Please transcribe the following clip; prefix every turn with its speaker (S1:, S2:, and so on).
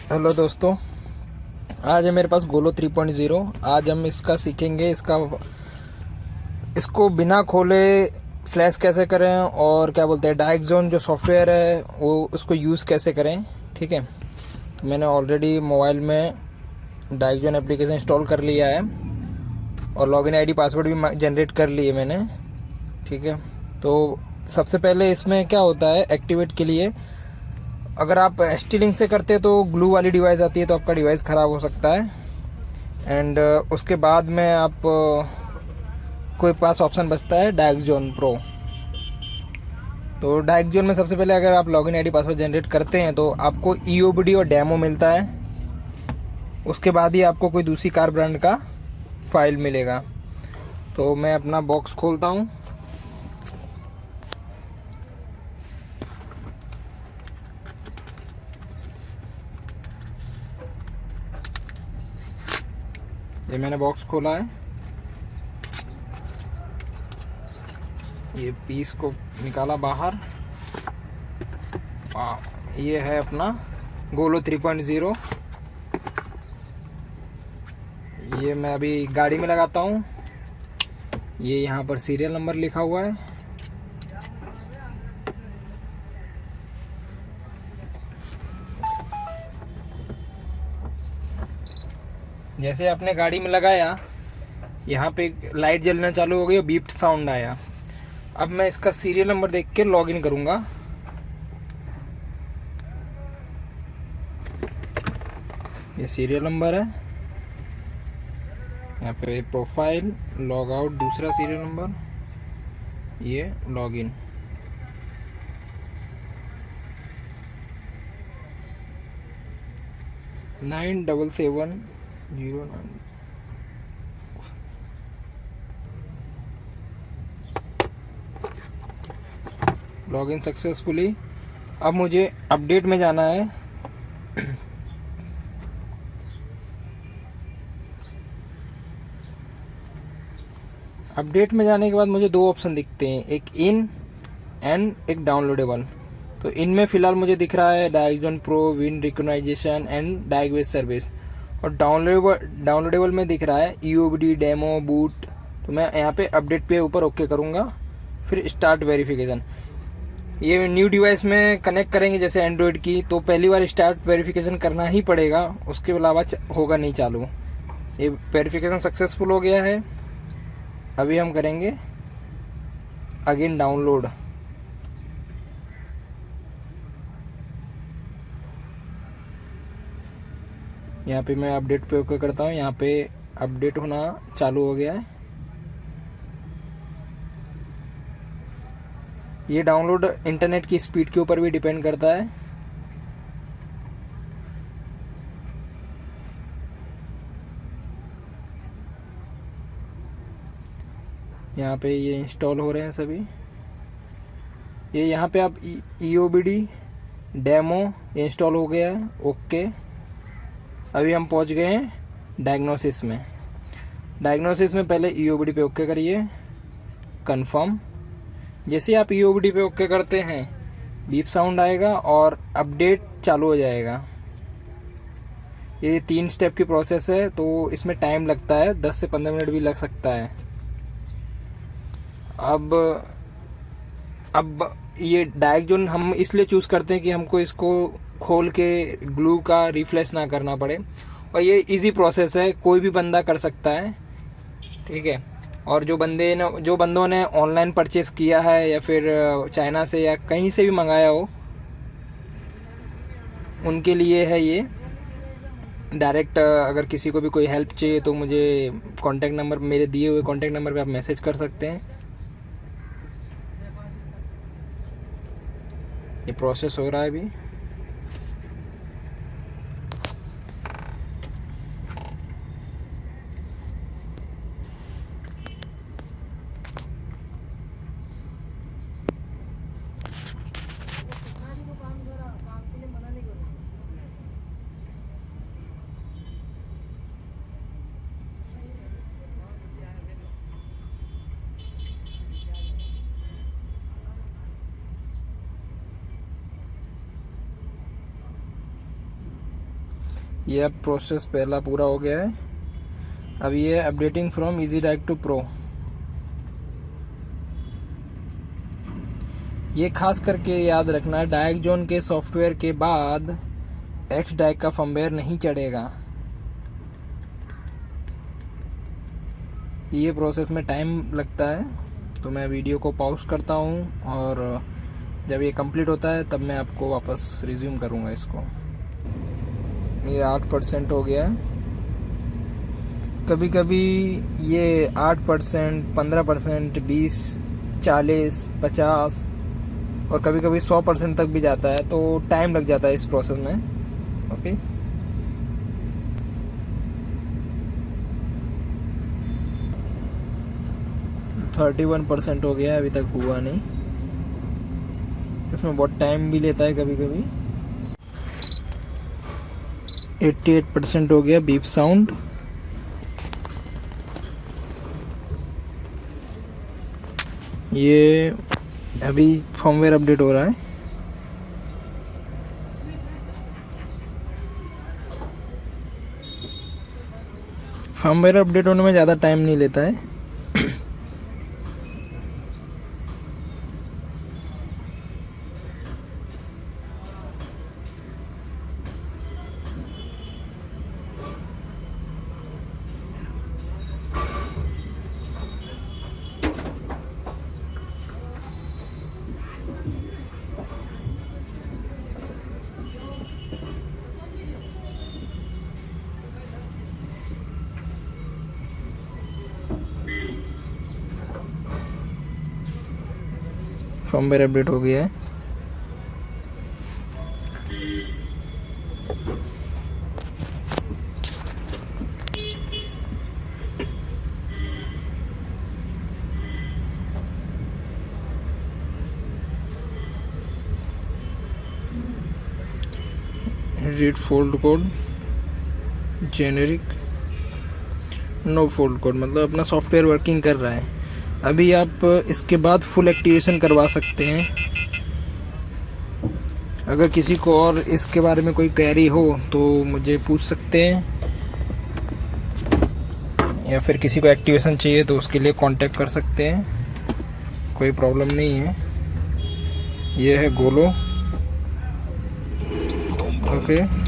S1: Hello दोस्तों, आज है मेरे पास गोलो 3.0। आज हम इसका सीखेंगे, इसको बिना खोले फ्लैश कैसे करें और क्या बोलते हैं डायरेक्ट जो सॉफ्टवेयर है वो उसको यूज़ कैसे करें। ठीक है, तो मैंने ऑलरेडी मोबाइल में डायरेक्ट एप्लीकेशन इंस्टॉल कर लिया है और लॉगिन आईडी पासवर्ड भी जनरेट कर लिए मैंने। ठीक है, तो सबसे पहले इसमें क्या होता है एक्टिवेट के लिए, अगर आप एसटी लिंक से करते हैं तो ग्लू वाली डिवाइस आती है, तो आपका डिवाइस ख़राब हो सकता है। एंड उसके बाद में आप कोई पास ऑप्शन बचता है डायरेक्ट जोन प्रो। तो डायरेक्ट जोन में सबसे पहले अगर आप लॉगिन आईडी पासवर्ड जनरेट करते हैं तो आपको ईओबीडी और डेमो मिलता है। उसके बाद ही आपको कोई दूसरी कार ब्रांड का फाइल मिलेगा। तो मैं अपना बॉक्स खोलता हूँ। ये मैंने बॉक्स खोला है, ये पीस को निकाला बाहर। ये है अपना गोलो 3.0। ये मैं अभी गाड़ी में लगाता हूँ। ये यहाँ पर सीरियल नंबर लिखा हुआ है। जैसे आपने गाड़ी में लगाया, यहाँ पे लाइट जलना चालू हो गई और बीप साउंड आया। अब मैं इसका सीरियल नंबर देख के लॉगिन करूँगा। ये सीरियल नंबर है, यहाँ पे प्रोफाइल, लॉग आउट दूसरा सीरियल नंबर, ये लॉगिन। Nine 770 login successfully. अब मुझे अपडेट में जाना है। अपडेट में जाने के बाद मुझे दो ऑप्शन दिखते हैं, एक इन एंड एक डाउनलोडेबल। तो इनमें फ़िलहाल मुझे दिख रहा है direct pro, win recognization and direct service. और डाउनलोडेबल में दिख रहा है ईओबीडी, डेमो, बूट। तो मैं यहाँ पे अपडेट पे ऊपर ओके करूँगा, फिर स्टार्ट वेरिफिकेशन। ये न्यू डिवाइस में कनेक्ट करेंगे जैसे एंड्रॉयड की, तो पहली बार स्टार्ट वेरिफिकेशन करना ही पड़ेगा, उसके अलावा होगा नहीं चालू। ये वेरिफिकेशन सक्सेसफुल हो गया है। अभी हम करेंगे अगेन डाउनलोड। यहाँ पे मैं अपडेट पे ओके करता हूँ। यहाँ पे अपडेट होना चालू हो गया है। ये डाउनलोड इंटरनेट की स्पीड के ऊपर भी डिपेंड करता है। यहाँ पे ये इंस्टॉल हो रहे हैं सभी। ये यहाँ पे आप ईओबीडी, डेमो इंस्टॉल हो गया है, ओके। अभी हम पहुँच गए हैं डायग्नोसिस में। डायग्नोसिस में पहले ईओबीडी पे ओके करिए, कंफर्म। जैसे आप ईओबीडी पे ओके करते हैं बीप साउंड आएगा और अपडेट चालू हो जाएगा। ये 3 स्टेप की प्रोसेस है, तो इसमें टाइम लगता है, 10 से 15 मिनट भी लग सकता है। अब ये डायरेक्ट जोन हम इसलिए चूज़ करते हैं कि हमको इसको खोल के ग्लू का रिफ्लेश ना करना पड़े, और ये इजी प्रोसेस है, कोई भी बंदा कर सकता है। ठीक है, और जो बंदों ने ऑनलाइन परचेस किया है या फिर चाइना से या कहीं से भी मंगाया हो, उनके लिए है ये। डायरेक्ट अगर किसी को भी कोई हेल्प चाहिए तो मुझे कॉन्टैक्ट नंबर, मेरे दिए हुए कॉन्टैक्ट नंबर पे आप मैसेज कर सकते हैं। ये प्रोसेस हो रहा है अभी। ये अब प्रोसेस पहला पूरा हो गया है। अब ये updating from EasyDiag to pro. ये खास करके याद रखना, डाइग जोन के सॉफ्टवेयर के बाद एक्स डाइग का फर्मवेयर नहीं चढ़ेगा। ये प्रोसेस में टाइम लगता है, तो मैं वीडियो को पॉज करता हूँ और जब ये कंप्लीट होता है तब मैं आपको वापस रिज्यूम करूँगा इसको। ये 8% हो गया है। कभी कभी ये 8%, 15%, 20, 40, 50 और कभी कभी 100% तक भी जाता है, तो टाइम लग जाता है इस प्रोसेस में। ओके, तो 31% हो गया, अभी तक हुआ नहीं। इसमें बहुत टाइम भी लेता है कभी कभी। 88% हो गया बीप साउंड। ये अभी फर्मवेयर अपडेट हो रहा है। फर्मवेयर अपडेट होने में ज़्यादा टाइम नहीं लेता है। फर्मवेयर अपडेट हो गया है। Read fold code, generic, no fold code, मतलब अपना सॉफ्टवेयर वर्किंग कर रहा है। अभी आप इसके बाद फुल एक्टिवेशन करवा सकते हैं। अगर किसी को और इसके बारे में कोई क्वेरी हो तो मुझे पूछ सकते हैं, या फिर किसी को एक्टिवेशन चाहिए तो उसके लिए कांटेक्ट कर सकते हैं, कोई प्रॉब्लम नहीं है। ये है गोलो। ओके।